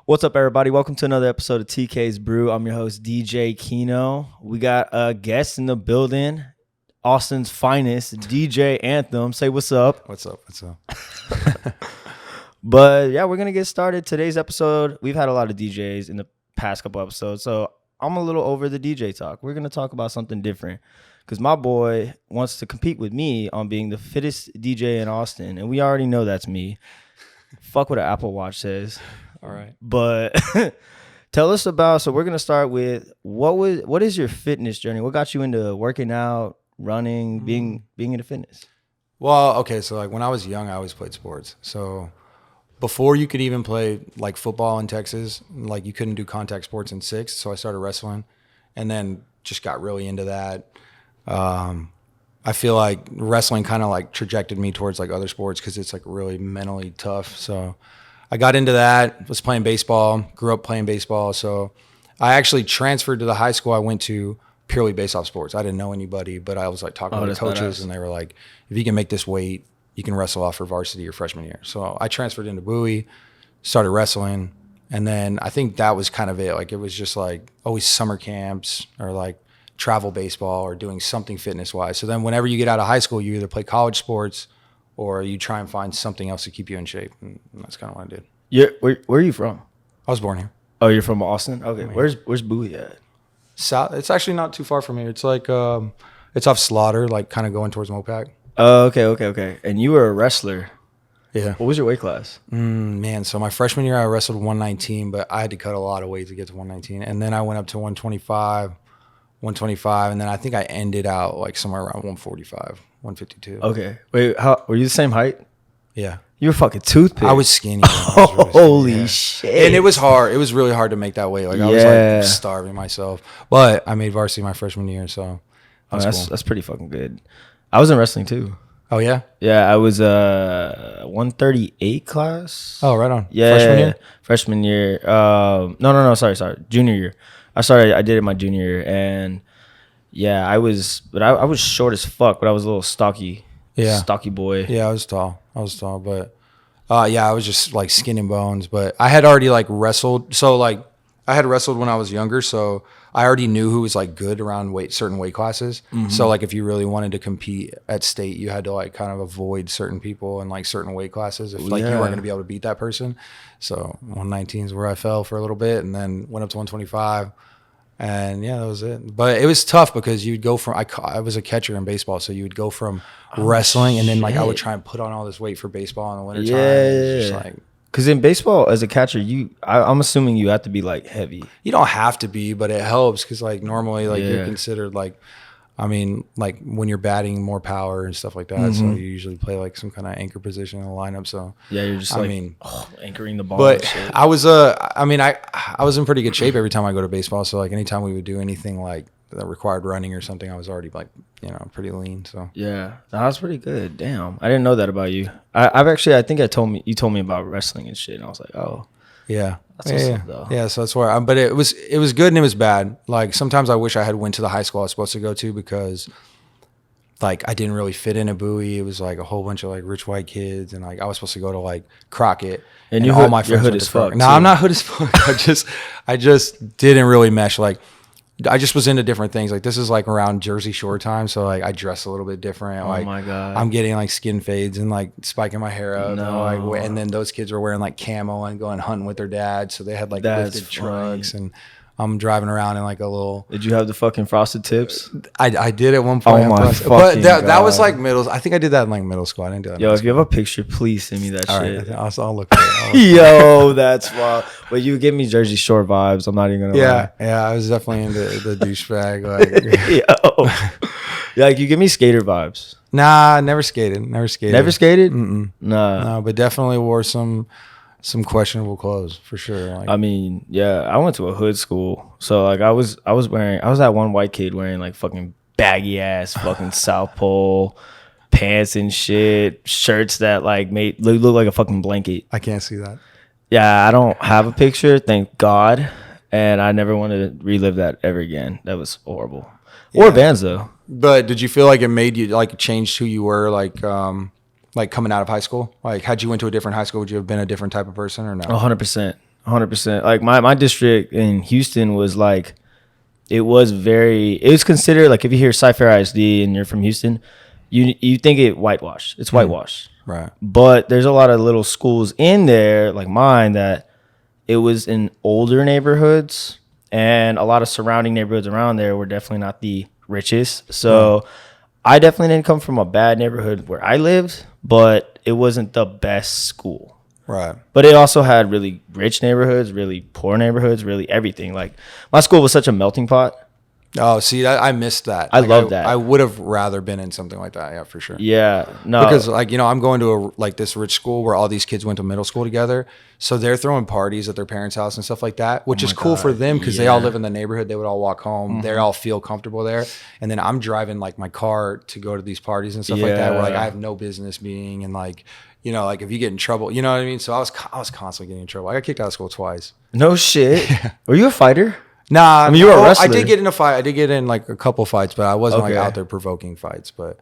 What's up, everybody? Welcome to another episode of TK's Brew. I'm your host, DJ Kino. We got a guest in the building, Austin's finest, DJ Anthem. Say what's up. What's up? But yeah, we're going to get started. Today's episode, we've had a lot of DJs in the past couple episodes, so I'm a little over the DJ talk. We're going to talk about something different because my boy wants to compete with me on being the fittest DJ in Austin, and we already know that's me. Fuck what an Apple Watch says. All right. But tell us about, so we're going to start with what is your fitness journey? What got you into working out, running, being into fitness? Well, okay, so like when I was young, I always played sports. So before you could even play like football in Texas, like you couldn't do contact sports in sixth. So I started wrestling and then just got really into that. I feel like wrestling kind of like trajected me towards like other sports because it's like really mentally tough. So I got into that, was playing baseball, grew up playing baseball. So I actually transferred to the high school I went to purely based off sports. I didn't know anybody, but I was like talking to the coaches and they were like, if you can make this weight, you can wrestle off for varsity your freshman year. So I transferred into Bowie, started wrestling. And then I think that was kind of it. Like it was just like always summer camps or like travel baseball or doing something fitness wise. So then whenever you get out of high school, you either play college sports or you try and find something else to keep you in shape. And that's kind of what I did. Where are you from? I was born here. Oh, you're from Austin? Okay. Where's Bowie at? South. It's actually not too far from here. It's like, it's off Slaughter, like kind of going towards Mopac. Oh, okay. And you were a wrestler. Yeah. What was your weight class? Man, so my freshman year, I wrestled 119, but I had to cut a lot of weight to get to 119. And then I went up to 125, and then I think I ended out like somewhere around 145. 152. Okay. Wait, were you the same height? Yeah. You were fucking toothpick. I was skinny. Holy shit. And it was hard. It was really hard to make that weight. Like I was like starving myself. But I made varsity my freshman year, so that's pretty fucking good. I was in wrestling too. Oh yeah? Yeah, I was 138 class. Oh, right on. Yeah. Freshman year. No, sorry. Junior year. I did it my junior year, and yeah, I was short as fuck, but I was a little stocky. Yeah. Stocky boy. Yeah, I was tall, but yeah, I was just like skin and bones. But I had already like wrestled. So like I had wrestled when I was younger, so I already knew who was like good around certain weight classes. Mm-hmm. So like if you really wanted to compete at state, you had to like kind of avoid certain people and like certain weight classes if like you weren't going to be able to beat that person. So 119 is where I fell for a little bit, and then went up to 125. And yeah, that was it. But it was tough because you'd go from, I was a catcher in baseball, so you would go from wrestling and then like I would try and put on all this weight for baseball in the wintertime. Yeah. Just like, because in baseball, as a catcher, I'm assuming you have to be like heavy. You don't have to be, but it helps because like normally like you're considered like, I mean, like when you're batting, more power and stuff like that. Mm-hmm. So you usually play like some kind of anchor position in the lineup. So yeah, you're just anchoring the ball. But I was I was in pretty good shape every time I go to baseball. So like anytime we would do anything like that required running or something, I was already like, pretty lean. So yeah, that was pretty good. Damn, I didn't know that about you. I think you told me about wrestling and shit, and I was like, oh. Yeah. That's awesome, though. Yeah, so that's where but it was good and it was bad. Like sometimes I wish I had went to the high school I was supposed to go to because like I didn't really fit in at Bowie. It was like a whole bunch of like rich white kids, and like I was supposed to go to like Crockett, and all my friends went to fuck. No, I'm not hood as fuck. I just didn't really mesh. Like I just was into different things. Like this is like around Jersey Shore time, so like I dress a little bit different. Oh like, my god! I'm getting like skin fades and like spiking my hair up. No. And then those kids were wearing like camo and going hunting with their dad, so they had like lifted trucks, and I'm driving around in like a little. Did you have the fucking frosted tips? I did at one point. Oh my fucking but that god. was like middle. I think I did that in like middle school. I didn't do that. Yo, if you have a picture, please send me that all shit. Right, I'll look at it. Yo, that's wild. But you give me Jersey Shore vibes. I'm not even gonna lie. Yeah, I was definitely into the douchebag. Like, yo, like you give me skater vibes. Nah, never skated. Never skated? Mm-mm. Nah. No, but definitely wore some questionable clothes for sure. Like, I mean, yeah, I went to a hood school, so like I was that one white kid wearing like fucking baggy ass fucking South Pole pants and shit, shirts that like made look like a fucking blanket. I can't see that. Yeah, I don't have a picture, thank God, and I never want to relive that ever again. That was horrible. Yeah. Or Vans though. But did you feel like it made you like changed who you were like coming out of high school? Like had you went to a different high school, would you have been a different type of person or no? 100%. 100%. Like my district in Houston was like, it was considered like if you hear Cy-Fair ISD and you're from Houston, you think it whitewashed. It's whitewashed. Right. But there's a lot of little schools in there, like mine, that it was in older neighborhoods, and a lot of surrounding neighborhoods around there were definitely not the richest. So I definitely didn't come from a bad neighborhood where I lived, but it wasn't the best school. Right. But it also had really rich neighborhoods, really poor neighborhoods, really everything. Like my school was such a melting pot. Oh, see, I missed that. I love that. I would have rather been in something like that. Yeah, for sure. Yeah, no. Because like, you know, I'm going to this rich school where all these kids went to middle school together. So they're throwing parties at their parents' house and stuff like that, which is cool for them because they all live in the neighborhood. They would all walk home. They all feel comfortable there. And then I'm driving like my car to go to these parties and stuff like that where like I have no business being, and like, you know, like if you get in trouble, you know what I mean? So I was constantly getting in trouble. I got kicked out of school twice. No shit. Were you a fighter? Nah, I mean, you were a wrestler. I did get in a fight. I did get in like a couple fights, but I wasn't like out there provoking fights. But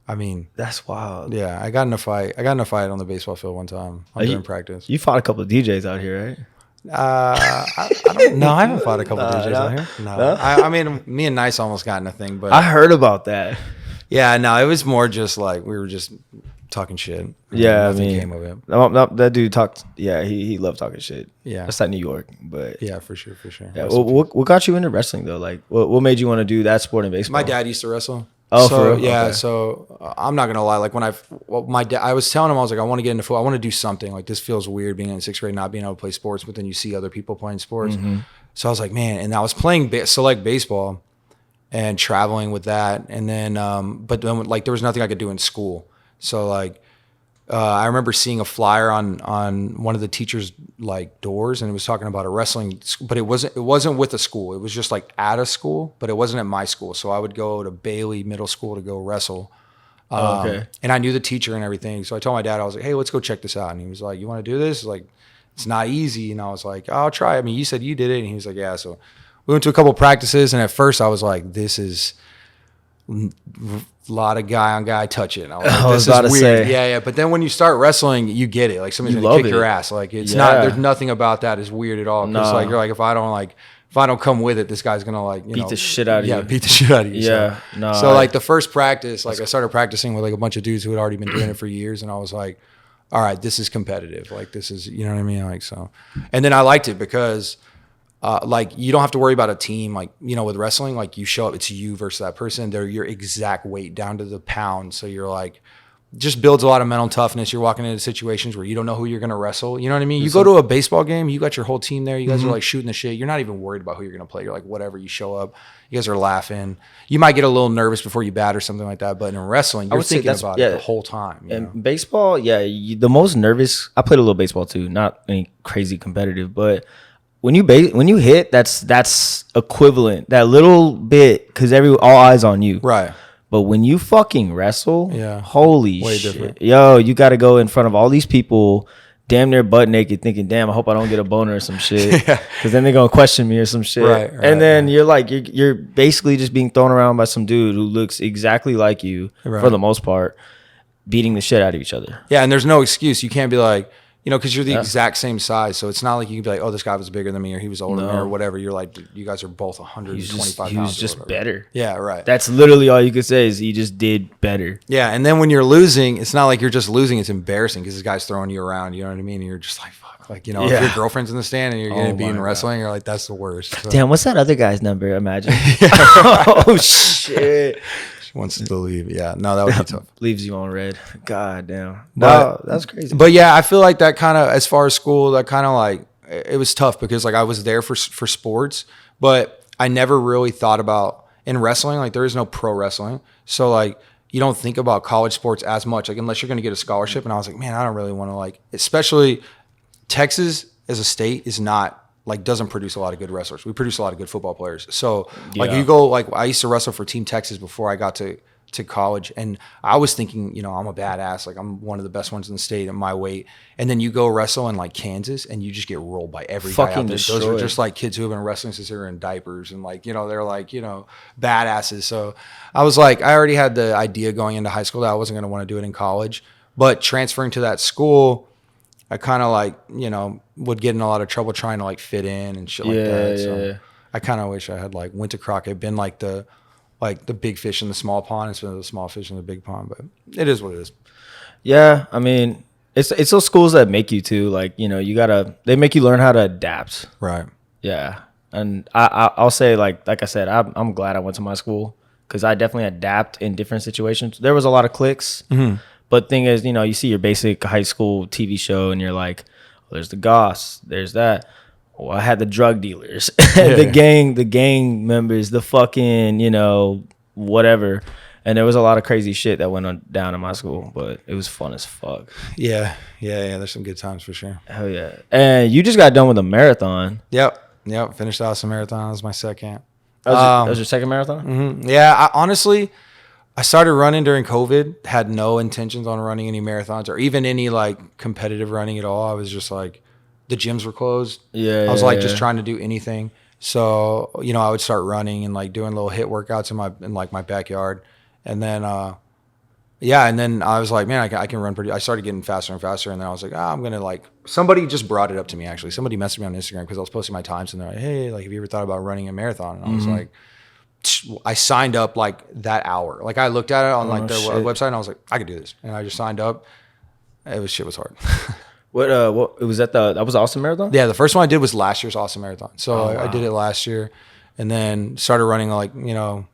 I mean, that's wild. Yeah, I got in a fight. I got in a fight on the baseball field one time during practice. You fought a couple of DJs out here, right? I don't know. I haven't fought a couple of DJs out here. No. I mean, me and Nice almost got in a thing, but I heard about that. Yeah, no, it was more just like we were just talking shit. Yeah, nothing I mean, came of it. That dude talked. Yeah, he loved talking shit. Yeah, that's not New York, but yeah, for sure. Yeah, what got you into wrestling though? Like, what made you want to do that sport in baseball? My dad used to wrestle. Oh, so, for real? Yeah, Okay. so I'm not gonna lie. Like when my dad, I was telling him, I was like, I want to get into football. I want to do something. Like this feels weird being in sixth grade, not being able to play sports, but then you see other people playing sports. Mm-hmm. So I was like, man, and I was playing select baseball and traveling with that, and then but then like there was nothing I could do in school. So like I remember seeing a flyer on one of the teachers' like doors, and it was talking about a wrestling, but it wasn't with a school. It was just like at a school, but it wasn't at my school. So I would go to Bailey Middle School to go wrestle. Okay. And I knew the teacher and everything. So I told my dad, I was like, hey, let's go check this out. And he was like, you want to do this? Like, it's not easy. And I was like, I'll try. I mean, you said you did it. And he was like, yeah. So we went to a couple practices, and at first I was like, this is a lot of guy on guy touching. I was like, this is weird. Yeah. But then when you start wrestling, you get it. Like somebody's gonna kick your ass. Like it's not. There's nothing about that is weird at all. Because like you're like, if I don't come with it, this guy's gonna like beat the shit out of you. Yeah, beat the shit out of you. Yeah. So like the first practice, like I started practicing with like a bunch of dudes who had already been doing it for years, and I was like, all right, this is competitive. Like this is, you know what I mean? Like so, and then I liked it because. Like you don't have to worry about a team, like, you know, with wrestling, like you show up, it's you versus that person. They're your exact weight down to the pound. So you're like, just builds a lot of mental toughness. You're walking into situations where you don't know who you're going to wrestle. You know what I mean? You go to a baseball game, you got your whole team there. You guys are like shooting the shit. You're not even worried about who you're going to play. You're like, whatever, you show up. You guys are laughing. You might get a little nervous before you bat or something like that. But in wrestling, you're thinking about it the whole time. And baseball, the most nervous, I played a little baseball too, not any crazy competitive, but when you hit, that's equivalent, that little bit, because all eyes on you. Right. But when you fucking wrestle, holy way shit. Different. Yo, you got to go in front of all these people, damn near butt naked, thinking, damn, I hope I don't get a boner or some shit. Because then they're going to question me or some shit. Right, and then you're like, you're basically just being thrown around by some dude who looks exactly like you, for the most part, beating the shit out of each other. Yeah, and there's no excuse. You can't be like, you know, because you're the exact same size. So it's not like you can be like, oh, this guy was bigger than me or he was older than me or whatever. You're like, you guys are both 125 pounds. He was just better. Yeah, right. That's literally all you could say is he just did better. Yeah, and then when you're losing, it's not like you're just losing. It's embarrassing because this guy's throwing you around. You know what I mean? And you're just like, fuck. Like, you know, if your girlfriend's in the stand and you're going to be in wrestling, you're like, that's the worst. So. Damn, what's that other guy's number? Imagine. Oh, shit. Wants to leave. Yeah. No, that would be tough. Leaves you on red. God damn. No, that's crazy. But yeah, I feel like that kind of, as far as school, that kind of like, it was tough because like I was there for sports, but I never really thought about in wrestling, like there is no pro wrestling. So like, you don't think about college sports as much, like unless you're going to get a scholarship. And I was like, man, I don't really want to like, especially Texas as a state is not, like doesn't produce a lot of good wrestlers. We produce a lot of good football players. So like you go, like I used to wrestle for Team Texas before I got to college. And I was thinking, you know, I'm a badass. Like I'm one of the best ones in the state at my weight. And then you go wrestle in like Kansas and you just get rolled by every guy out there. Those are just like kids who have been wrestling since they were in diapers and like, you know, they're like, you know, badasses. So I was like, I already had the idea going into high school that I wasn't going to want to do it in college, but transferring to that school, I kind of like, would get in a lot of trouble trying to like fit in and shit like that. So I kind of wish I had like went to Crockett, been like the big fish in the small pond instead of the small fish in the big pond. But it is what it is. Yeah, I mean, it's those schools that make you too. Like, they make you learn how to adapt. Right. Yeah, and I'll say like I said, I'm glad I went to my school because I definitely adapt in different situations. There was a lot of cliques. But thing is, you see your basic high school TV show and you're like, oh, there's the goss, there's that. Well, I had the drug dealers, the gang members, the fucking, whatever. And there was a lot of crazy shit that went on down in my school, but it was fun as fuck. Yeah. There's some good times for sure. Hell yeah. And you just got done with a marathon. Yep. Finished the Austin Marathon. That was my second. That was your second marathon? Mm-hmm. Yeah. I started running during COVID, had no intentions on running any marathons or even any like competitive running at all. I was just like, the gyms were closed. I was just trying to do anything. So, I would start running and like doing little hit workouts in my backyard. And then, and then I was like, man, I can run I started getting faster and faster. And then I was like, I'm going to somebody just brought it up to me actually. Somebody messaged me on Instagram because I was posting my times and they're like, hey, like, have you ever thought about running a marathon? And I was like, I signed up like that hour. Like I looked at it on their website and I was like, I could do this. And I just signed up. Shit was hard. What it was that was Austin Marathon? Yeah, the first one I did was last year's Austin Marathon. So I did it last year and then started running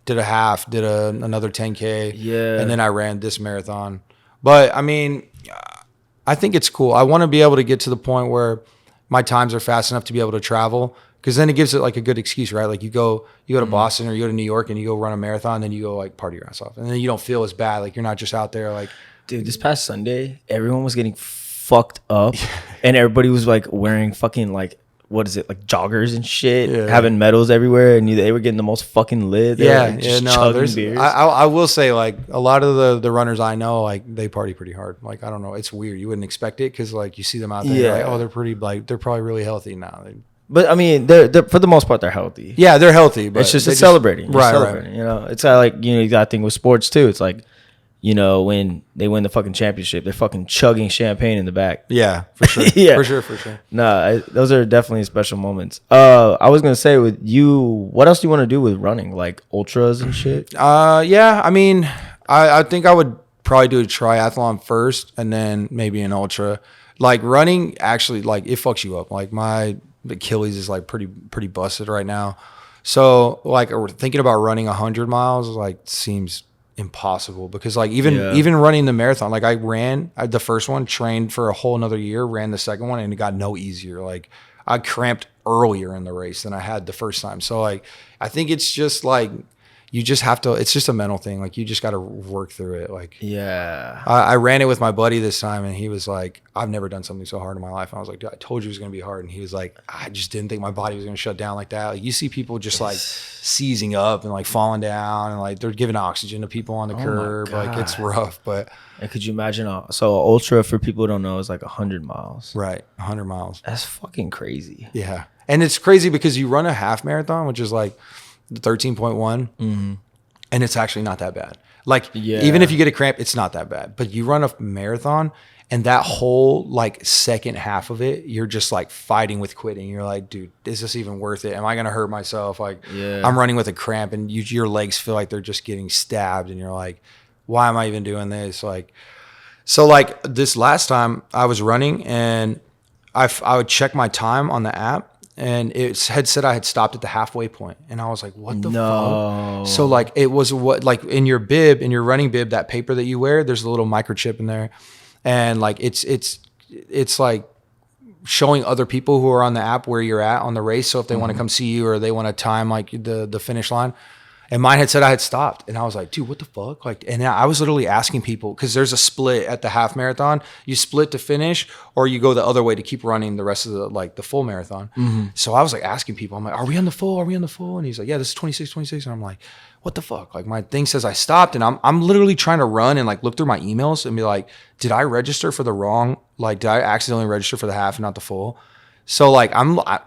did a half, did another 10K. Yeah. And then I ran this marathon. But I mean, I think it's cool. I want to be able to get to the point where my times are fast enough to be able to travel. Because then it gives it like a good excuse, right? Like you go to Boston or you go to New York and you go run a marathon, then you go like party your ass off. And then you don't feel as bad. Like you're not just out there like. Dude, this past Sunday, everyone was getting fucked up and everybody was like wearing fucking like, what is it? Like joggers and shit, having medals everywhere. And they were getting the most fucking lit. Chugging beers. I will say like a lot of the runners I know, like they party pretty hard. Like, I don't know. It's weird. You wouldn't expect it because like you see them out there. Yeah. Like, oh, they're pretty they're probably really healthy now. But I mean, they're for the most part they're healthy. Yeah, they're healthy. But it's just celebrating. Right. It's like you got to think with sports too. It's like when they win the fucking championship, they're fucking chugging champagne in the back. Yeah, for sure. For sure. Nah, those are definitely special moments. I was gonna say with you, what else do you want to do with running, like ultras and shit? Yeah. I mean, I think I would probably do a triathlon first, and then maybe an ultra. Like running, actually, like it fucks you up. Like my Achilles is like pretty busted right now. So like thinking about running 100 miles like seems impossible because like even running the marathon, like I ran the first one, trained for a whole another year, ran the second one, and it got no easier. Like I cramped earlier in the race than I had the first time. So like I think it's just like you just have to, it's just a mental thing. Like you just got to work through it. Like, yeah, I ran it with my buddy this time and he was like, I've never done something so hard in my life. And I was like, dude, I told you it was going to be hard. And he was like, I just didn't think my body was going to shut down like that. Like you see people just like seizing up and like falling down and like they're giving oxygen to people on the curb. Like it's rough, but. And could you imagine? So ultra, for people who don't know, is like 100 miles. Right. 100 miles. That's fucking crazy. Yeah. And it's crazy because you run a half marathon, which is like 13.1, and it's actually not that bad. Like even if you get a cramp, it's not that bad. But you run a marathon, and that whole like second half of it, you're just like fighting with quitting. You're like, dude, is this even worth it? Am I gonna hurt myself? Like, I'm running with a cramp, and your legs feel like they're just getting stabbed, and you're like, why am I even doing this? Like, so like this last time I was running, and I would check my time on the app. And it had said I had stopped at the halfway point. And I was like, what the fuck? So like it was what, like in your bib, in your running bib, that paper that you wear, there's a little microchip in there. And like it's like showing other people who are on the app where you're at on the race. So if they want to come see you or they want to time like the finish line. And mine had said I had stopped. And I was like, dude, what the fuck? Like, and I was literally asking people, because there's a split at the half marathon. You split to finish, or you go the other way to keep running the rest of the full marathon. So I was like asking people, I'm like, are we on the full? Are we on the full? And he's like, yeah, this is 26. And I'm like, what the fuck? Like my thing says I stopped, and I'm literally trying to run and like look through my emails and be like, did I register for the wrong? Like, did I accidentally register for the half and not the full? So like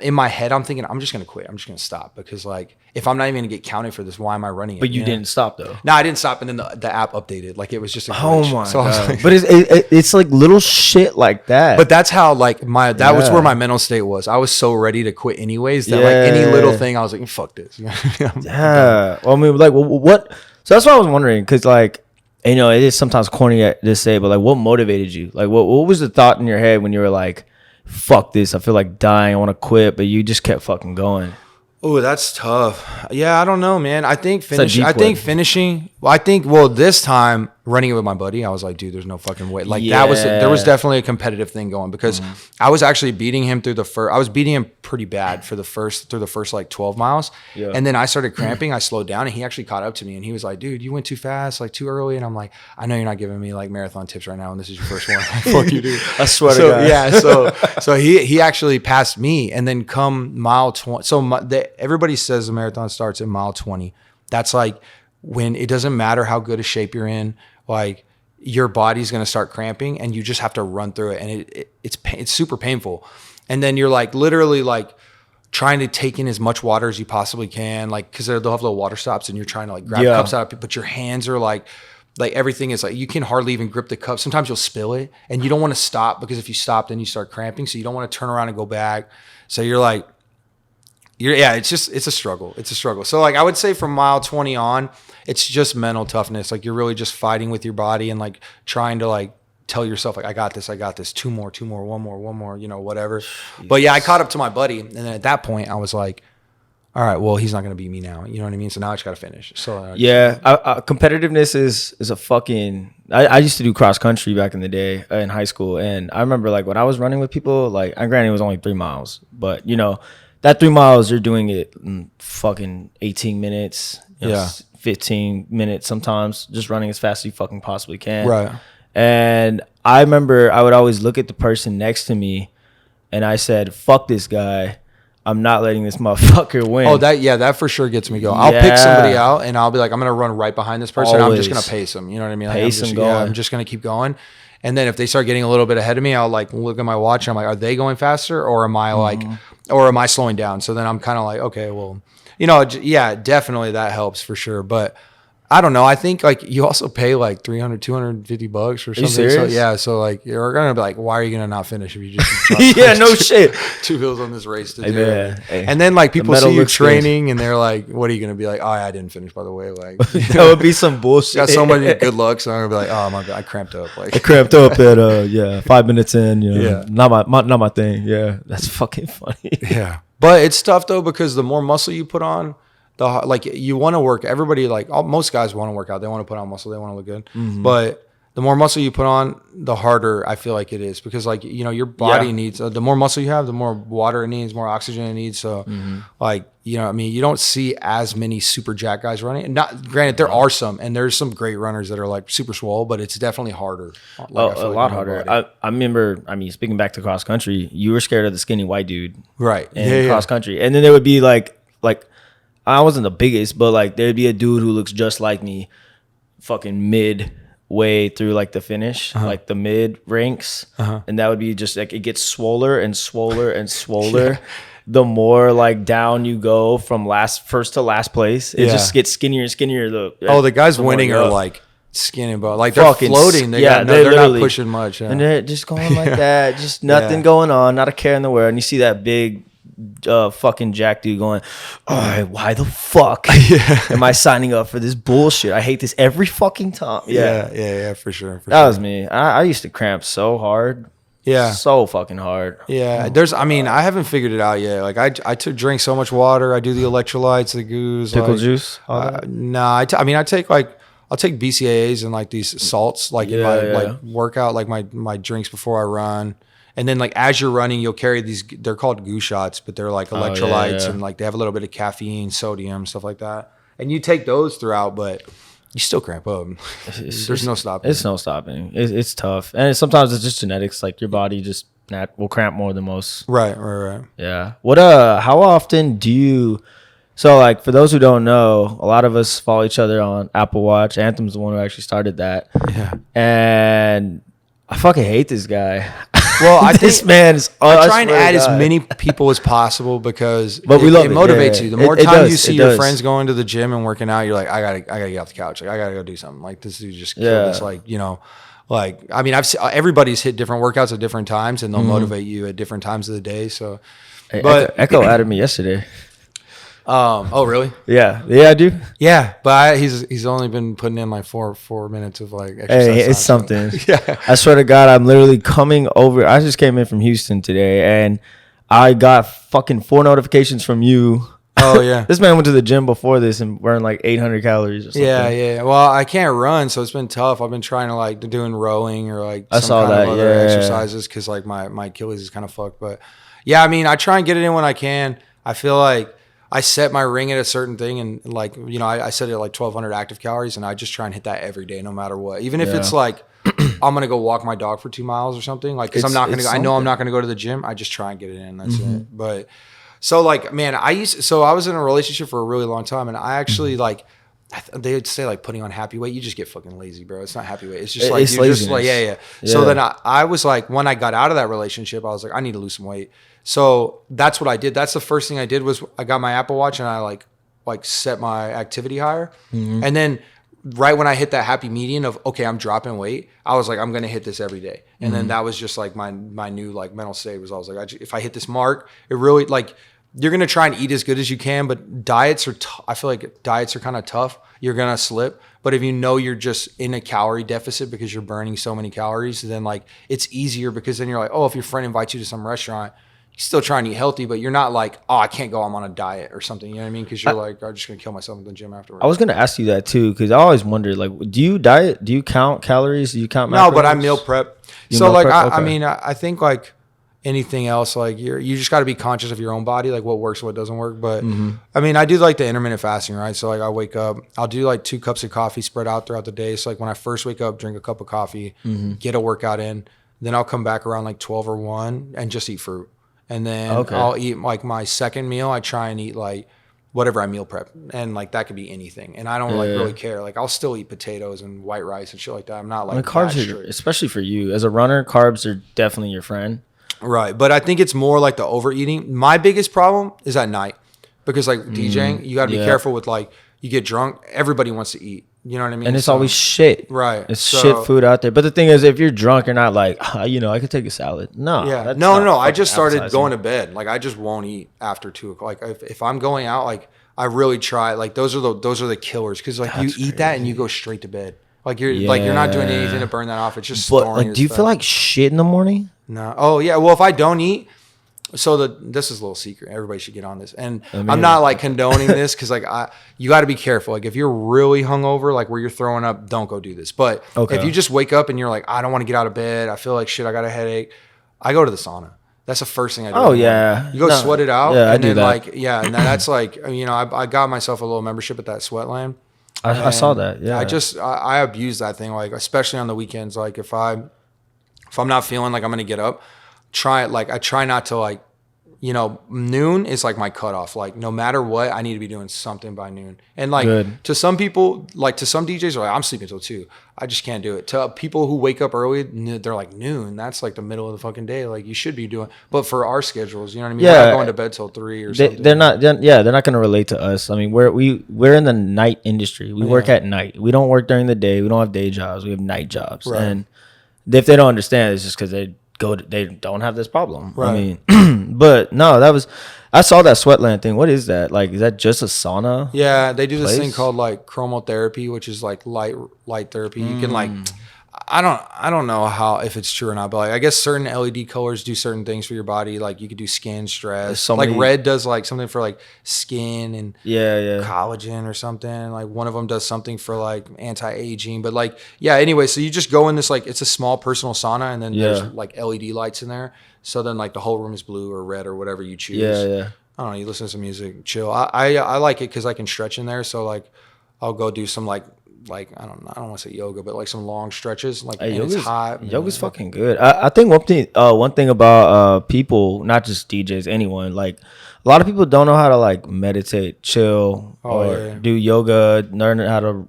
in my head, I'm thinking I'm just gonna quit. I'm just gonna stop because like if I'm not even gonna get counted for this, why am I running it? But you didn't stop though. No, I didn't stop, and then the app updated. Like it was just a glitch. Oh my so god! Like, but it's like little shit like that. but that's how like that was where my mental state was. I was so ready to quit anyways that like any little thing, I was like, fuck this. Yeah. Well, I mean, like what? So that's what I was wondering because like. You know, it is sometimes corny to say, but like, what motivated you? Like, what was the thought in your head when you were like, "Fuck this! I feel like dying. I want to quit," but you just kept fucking going. Oh, that's tough. Yeah, I don't know, man. I think finishing. This time running it with my buddy, I was like, dude, there's no fucking way. Like there was definitely a competitive thing going because I was actually beating him through the first. I was beating him pretty bad through the first like 12 miles, and then I started cramping. I slowed down, and he actually caught up to me, and he was like, dude, you went too fast, like too early, and I'm like, I know you're not giving me like marathon tips right now, and this is your first one. Fuck you, dude. I swear to God. Yeah, so he actually passed me, and then come mile 20. So everybody says the marathon starts at mile 20. That's like when it doesn't matter how good a shape you're in, like your body's going to start cramping and you just have to run through it. And it's super painful. And then you're like literally like trying to take in as much water as you possibly can. Like, cause they'll have little water stops and you're trying to like grab cups out of it, but your hands are like everything is like, you can hardly even grip the cup. Sometimes you'll spill it and you don't want to stop because if you stop, then you start cramping. So you don't want to turn around and go back. So you're like, it's a struggle. It's a struggle. So like I would say from mile 20 on, it's just mental toughness. Like you're really just fighting with your body and like trying to like tell yourself like, I got this, two more, one more, you know, whatever. Jeez. But yeah, I caught up to my buddy. And then at that point I was like, all right, well, he's not going to beat me now. You know what I mean? So now I just got to finish. So competitiveness is a fucking, I used to do cross country back in the day in high school. And I remember like when I was running with people, like granted it was only 3 miles, but you know, that 3 miles, you're doing it in fucking 18 minutes, 15 minutes sometimes, just running as fast as you fucking possibly can. Right. And I remember I would always look at the person next to me and I said, fuck this guy. I'm not letting this motherfucker win. Oh, that for sure gets me going. I'll pick somebody out and I'll be like, I'm going to run right behind this person. Always. I'm just going to pace them. You know what I mean? Like, pace them going. I'm just going to keep going. And then if they start getting a little bit ahead of me, I'll like look at my watch and I'm like, are they going faster or am I like, or am I slowing down? So then I'm kind of like, okay, well, you know, yeah, definitely that helps for sure. But I don't know. I think like you also pay like $300, $250 or something. Are you serious? So yeah. So like you're gonna be like, why are you gonna not finish if you just yeah, no shit. 2 hills on this race to do it. Hey, and then like people see you training good. And they're like, what are you gonna be like? Oh, I didn't finish by the way. Like that would be some bullshit. Got so many good luck, so I'm gonna be like, oh my god, I cramped up. Like I cramped up at 5 minutes in. You know, not my thing. Yeah, that's fucking funny. Yeah, but it's tough though because the more muscle you put on. Like you want to work. Everybody most guys want to work out. They want to put on muscle. They want to look good. Mm-hmm. But the more muscle you put on, the harder I feel like it is because like you know your body needs. The more muscle you have, the more water it needs, more oxygen it needs. So like you know, I mean, you don't see as many super jack guys running. And not granted, there are some, and there's some great runners that are like super swole, but it's definitely harder. Like, a lot harder. I remember. I mean, speaking back to cross country, you were scared of the skinny white dude, right? In cross country, and then there would be like. I wasn't the biggest, but like there'd be a dude who looks just like me, fucking midway through like the finish, like the mid ranks, and that would be just like it gets swoller and swoller and swoller. The more like down you go from first to last place, it just gets skinnier and skinnier. The guys winning are like skinny, but like they're fucking floating. They're not pushing much, and they're just going like that, just nothing going on, not a care in the world. And you see that big. Fucking jack dude going, all right, why the fuck am I signing up for this bullshit? I hate this every fucking time. Yeah, for sure. That was me. I used to cramp so hard. Yeah. So fucking hard. Yeah. I haven't figured it out yet. Like I drink so much water. I do the electrolytes, the goos. Pickle juice? Nah, I take I'll take BCAAs and like these salts, like in my like workout, like my drinks before I run. And then like as you're running, you'll carry these. They're called goo shots, but they're like electrolytes and like they have a little bit of caffeine, sodium, stuff like that. And you take those throughout, but you still cramp up. There's no stopping. It's no stopping. It's tough, and sometimes it's just genetics. Like your body just will cramp more than most. Right. Yeah. How often do you? So like for those who don't know, a lot of us follow each other on Apple Watch. Anthem's the one who actually started that. Yeah. And I fucking hate this guy. Well, I This think man is. I try and add as many people as possible because it motivates you. The more time you see your friends going to the gym and working out, you're like, I gotta get off the couch. Like I gotta go do something. Like this dude just killed this. Like like I mean, everybody's hit different workouts at different times, and they'll motivate you at different times of the day. So, but Echo added me yesterday. Oh really? Yeah, I do. Yeah, but he's only been putting in like 4 minutes of like exercise. Hey, it's something. Yeah, I swear to God, I'm literally coming over. I just came in from Houston today, and I got fucking 4 notifications from you. Oh yeah. This man went to the gym before this and burned like 800 calories or something. Yeah. Well, I can't run, so it's been tough. I've been trying to like doing rowing or like I saw kind that. of other exercises because like my Achilles is kind of fucked. But yeah, I mean, I try and get it in when I can. I feel like I set my ring at a certain thing, and like I set it at like 1,200 active calories, and I just try and hit that every day, no matter what. Even if it's like I'm gonna go walk my dog for 2 miles or something, like because I'm not gonna. I know I'm not gonna go to the gym. I just try and get it in. That's it. But so like, man, I was in a relationship for a really long time, and I actually like. They would say like putting on happy weight, you just get fucking lazy, bro. It's not happy weight. It's just like you're just like yeah. So then I was like, when I got out of that relationship, I was like, I need to lose some weight. So that's what I did. That's the first thing I did was I got my Apple Watch and I like set my activity higher. And then right when I hit that happy median of okay, I'm dropping weight, I was like, I'm gonna hit this every day. And then that was just like my new like mental state was I was like, if I hit this mark, it really like. You're going to try and eat as good as you can, but diets are, I feel like diets are kind of tough. You're going to slip. But if you know you're just in a calorie deficit because you're burning so many calories, then like it's easier because then you're like, oh, if your friend invites you to some restaurant, you're still trying to eat healthy, but you're not like, oh, I can't go, I'm on a diet or something. You know what I mean? Because you're like, I'm just going to kill myself in the gym afterwards. I was going to ask you that too, because I always wondered, like, do you diet? Do you count calories? Do you count macros? No, but I meal prep. So like, I mean, I think like, anything else like you just got to be conscious of your own body, like what works, what doesn't work. But I mean, I do like the intermittent fasting, right? So like I wake up, I'll do like 2 cups of coffee spread out throughout the day. So like when I first wake up, drink a cup of coffee, get a workout in, then I'll come back around like 12 or 1 and just eat fruit. And then I'll eat like my second meal. I try and eat like whatever I meal prep, and like that could be anything. And I don't really care. Like I'll still eat potatoes and white rice and shit like that. I'm not like, I mean, carbs are, especially for you as a runner, carbs are definitely your friend. Right. But I think it's more like the overeating. My biggest problem is at night because like DJing, you got to be careful with like you get drunk. Everybody wants to eat. You know what I mean? And it's always shit. Right. It's shit food out there. But the thing is, if you're drunk, you're not like, I could take a salad. No. Yeah. No. I just started going to bed. Like I just won't eat after 2 o'clock. Like if I'm going out, like I really try. Like those are the killers because like you eat that and you go straight to bed. Like you're not doing anything to burn that off. It's just storing. Like, do you feel like shit in the morning? No. Oh yeah. Well, if I don't eat, so this is a little secret. Everybody should get on this. And I'm not like condoning this because like you got to be careful. Like if you're really hungover, like where you're throwing up, don't go do this. But if you just wake up and you're like, I don't want to get out of bed. I feel like shit. I got a headache. I go to the sauna. That's the first thing I do. Oh yeah. You go sweat it out. Yeah, and I then do that. like and that's like I got myself a little membership at that Sweatland. I saw that. Yeah. I abuse that thing. Like especially on the weekends. Like if I'm not feeling like I'm gonna get up. I try not to like, noon is like my cutoff. Like no matter what, I need to be doing something by noon. And like to some people, like to some DJs are like, I'm sleeping till 2. I just can't do it. To people who wake up early, they're like noon. That's like the middle of the fucking day. Like you should be doing. But for our schedules, you know what I mean? Yeah. We're not going to bed till 3 or something. They're not going to relate to us. I mean, we're in the night industry. We work at night. We don't work during the day. We don't have day jobs. We have night jobs. Right. And if they don't understand, it's just because they don't have this problem. Right. I mean, but no, I saw that Sweatland thing. What is that? Like, is that just a sauna? Yeah, they do this thing called like chromotherapy, which is like light therapy. You can like, I don't know if it's true or not, but like I guess certain LED colors do certain things for your body. Like you could do skin stress. Like red does like something for like skin and collagen or something. Like one of them does something for like anti-aging. But like anyway, so you just go in this like it's a small personal sauna and then there's like LED lights in there. So then like the whole room is blue or red or whatever you choose. Yeah. I don't know. You listen to some music, chill. I like it because I can stretch in there. So like I'll go do some like I don't want to say yoga, but like some long stretches. Like it's hot. Yoga's fucking good. I think one thing about people, not just DJs, anyone, like a lot of people don't know how to like meditate, chill, do yoga, learn how to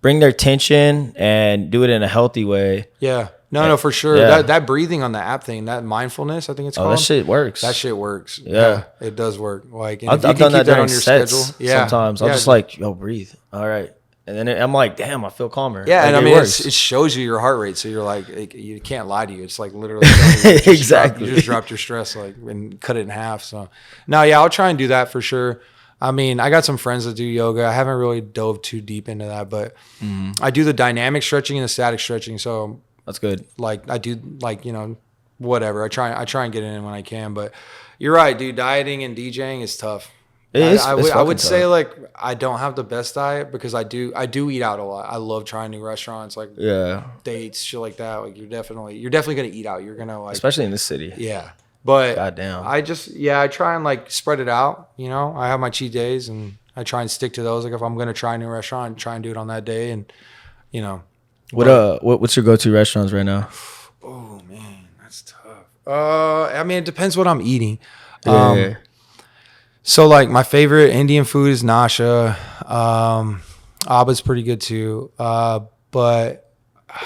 bring their tension and do it in a healthy way. Yeah. No, for sure. Yeah. That breathing on the app thing, that mindfulness, I think it's called. that shit works. That shit works. Yeah. It does work. Like, and I've if you can done that keep during on your sets schedule. Yeah. sometimes. I'm just like, yo, breathe. All right. And then I'm like, damn, I feel calmer. Yeah, like, and I it mean, works. it shows you your heart rate, so you're like, you can't lie to you. It's like literally Exactly. You just dropped your stress like and cut it in half. So, no, yeah, I'll try and do that for sure. I mean, I got some friends that do yoga. I haven't really dove too deep into that, but I do the dynamic stretching and the static stretching. So That's good. like I do like, you know, whatever. I try and get in when I can. But you're right, dude. Dieting and DJing is tough. I would say like I don't have the best diet because I do eat out a lot. I love trying new restaurants, like dates, shit like that. Like you're definitely gonna eat out. You're gonna like, especially in this city. Yeah. But goddamn, I try and like spread it out. You know, I have my cheat days and I try and stick to those. Like if I'm gonna try a new restaurant, try and do it on that day. And you know, what's your go-to restaurants right now? Oh man, that's tough. I mean, it depends what I'm eating. Yeah. So like my favorite Indian food is Nasha. Abba's pretty good too. But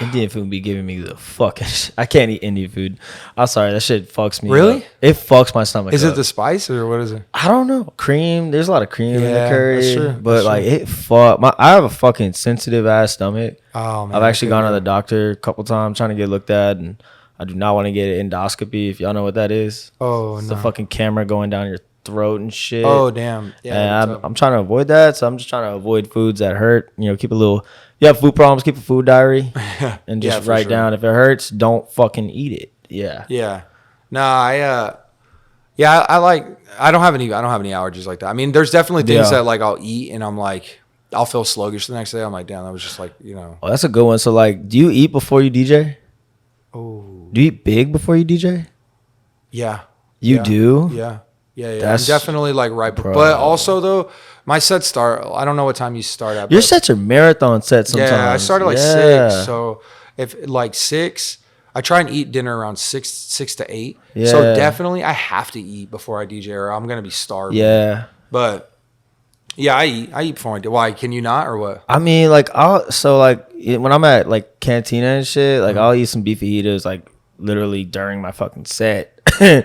Indian food be giving me the fucking I can't eat Indian food. I'm sorry, that shit fucks me Really? up. It fucks my stomach is up. it the spice or what is it? I don't know. Cream. There's a lot of cream in the curry. That's true. But like it I have a fucking sensitive ass stomach. Oh man. I've actually gone to the doctor a couple times trying to get looked at, and I do not want to get an endoscopy, if y'all know what that is. Oh, it's no. the fucking camera going down your throat and shit. Oh damn. Yeah. And I'm trying to avoid that, so I'm just trying to avoid foods that hurt. You know, keep a little. You have food problems, keep a food diary, and just write down if it hurts. Don't fucking eat it. Yeah. Yeah. No, I like. I don't have any allergies like that. I mean, there's definitely things that like I'll eat and I'm like, I'll feel sluggish the next day. I'm like, damn, that was just like, you know. Oh, that's a good one. So like, do you eat before you DJ? Oh. Do you eat big before you DJ? Yeah. You do? Yeah. Yeah. That's, I'm definitely like right. bro. But also though, my sets start. I don't know what time you start at. Your sets are marathon sets sometimes. Yeah, I started like 6. So if like 6, I try and eat dinner around 6 to 8. Yeah. So definitely I have to eat before I DJ or I'm gonna be starving. Yeah. But yeah, I eat before I do. Why? Can you not or what? I mean, like when I'm at like Cantina and shit, like I'll eat some beef fajitas like literally during my fucking set. Do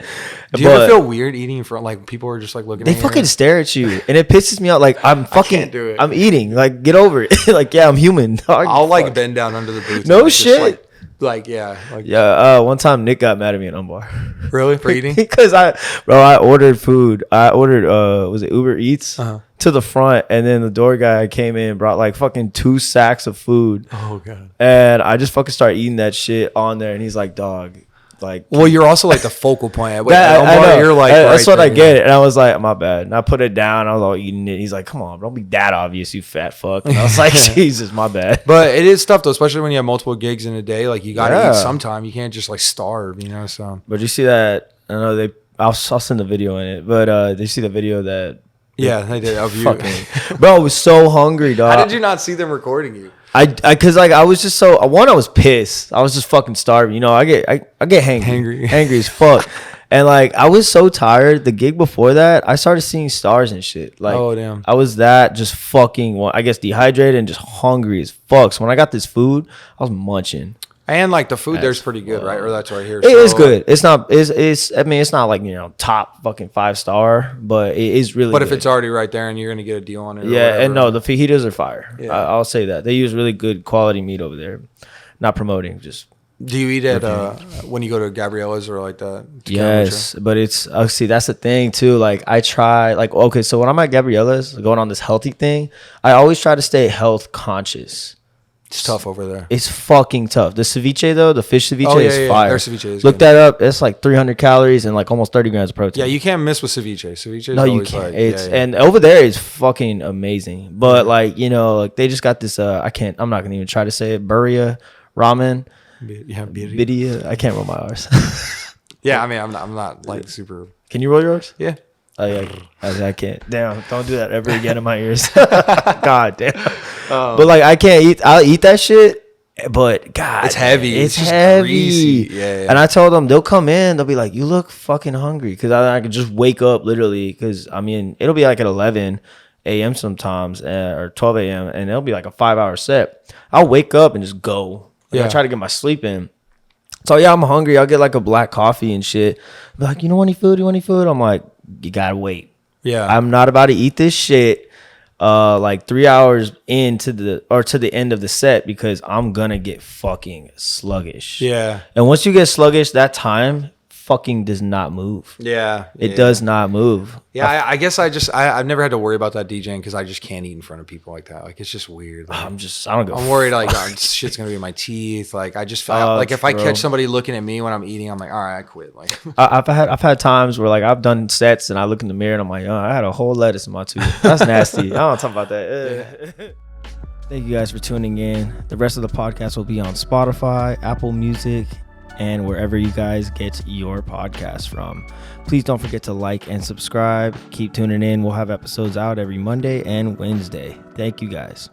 you ever feel weird eating in front? Like people are just like looking. They at you fucking stare at you, and it pisses me out. Like I'm fucking. I can't do it. I'm eating. Like get over it. Like yeah, I'm human. Dog. I'll like bend down under the booth. No and, shit. Just, like yeah. Like, yeah. One time Nick got mad at me in Unbar. Really for eating? Because I ordered food. I ordered was it Uber Eats to the front, and then the door guy came in and brought like fucking 2 sacks of food. Oh god. And I just fucking started eating that shit on there, and he's like, dog. Like, well, you're also like the focal point. I know. You're like that's right what I there, get. And I was like, my bad. And I put it down. I was all eating it. He's like, come on, don't be that obvious, you fat fuck. And I was like, Jesus, my bad. But it is tough though, especially when you have multiple gigs in a day. Like you gotta eat sometime. You can't just like starve, you know. So. But you see that? I know I'll send the video in it. But they see the video that. Yeah, they did of you. Fucking, bro, I was so hungry, dog. How did you not see them recording you? Cause like I was just so I was pissed. I was just fucking starving. You know, I get hangry as fuck. And like I was so tired. The gig before that, I started seeing stars and shit. Like, oh damn, I was that just fucking. I guess dehydrated and just hungry as fuck. So when I got this food, I was munching. And like the food there's pretty good, right? Or that's what I hear. It is good. It's not. It's. I mean, it's not like top fucking 5-star, but it is really. But good. if it's already right there and you're gonna get a deal on it, yeah, and no, the fajitas are fire. Yeah. I'll say that they use really good quality meat over there. Not promoting, just. Do you eat at when you go to Gabriella's or like that? Yes, but it's see that's the thing too. Like I try okay, so when I'm at Gabriella's going on this healthy thing, I always try to stay health conscious. It's tough over there. It's fucking tough. The ceviche though, the fish ceviche is fire. Their ceviche is Look good. that up. It's like 300 calories and like almost 30 grams of protein. Yeah, you can't miss with ceviche. Ceviche is no, you always can't. like And over there is fucking amazing. But like like they just got this. I'm not gonna even try to say it. Burria ramen. Yeah, Bidia. I can't roll my R's. Yeah, I mean, I'm not like super. Can you roll yours? Yeah. Oh yeah, I can't. Damn, don't do that ever again in my ears. God damn. But like I can't eat. I'll eat that shit. But God, it's heavy. It's just heavy. Greasy. Yeah. And I told them they'll come in. They'll be like, "You look fucking hungry," because I could just wake up literally. Because I mean, it'll be like at 11 a.m. sometimes or 12 a.m. and it'll be like a 5-hour set. I'll wake up and just go. Like, I try to get my sleep in. So yeah, I'm hungry. I'll get like a black coffee and shit. Be like, you don't want any food? You want any food? I'm like, you gotta wait. Yeah. I'm not about to eat this shit like 3 hours to the end of the set because I'm gonna get fucking sluggish. Yeah. And once you get sluggish, that time fucking does not move. Yeah. It does not move. Yeah, I guess I've never had to worry about that DJing because I just can't eat in front of people like that. Like, it's just weird. Like, I'm worried like shit's gonna be in my teeth. Like, I just like if I catch somebody looking at me when I'm eating, I'm like, all right, I quit. Like, I've had times where like I've done sets and I look in the mirror and I'm like, oh, I had a whole lettuce in my tooth. That's nasty. I don't talk about that. Thank you guys for tuning in. The rest of the podcast will be on Spotify, Apple Music, and wherever you guys get your podcast from. Please don't forget to like and subscribe. Keep tuning in. We'll have episodes out every Monday and Wednesday. Thank you guys.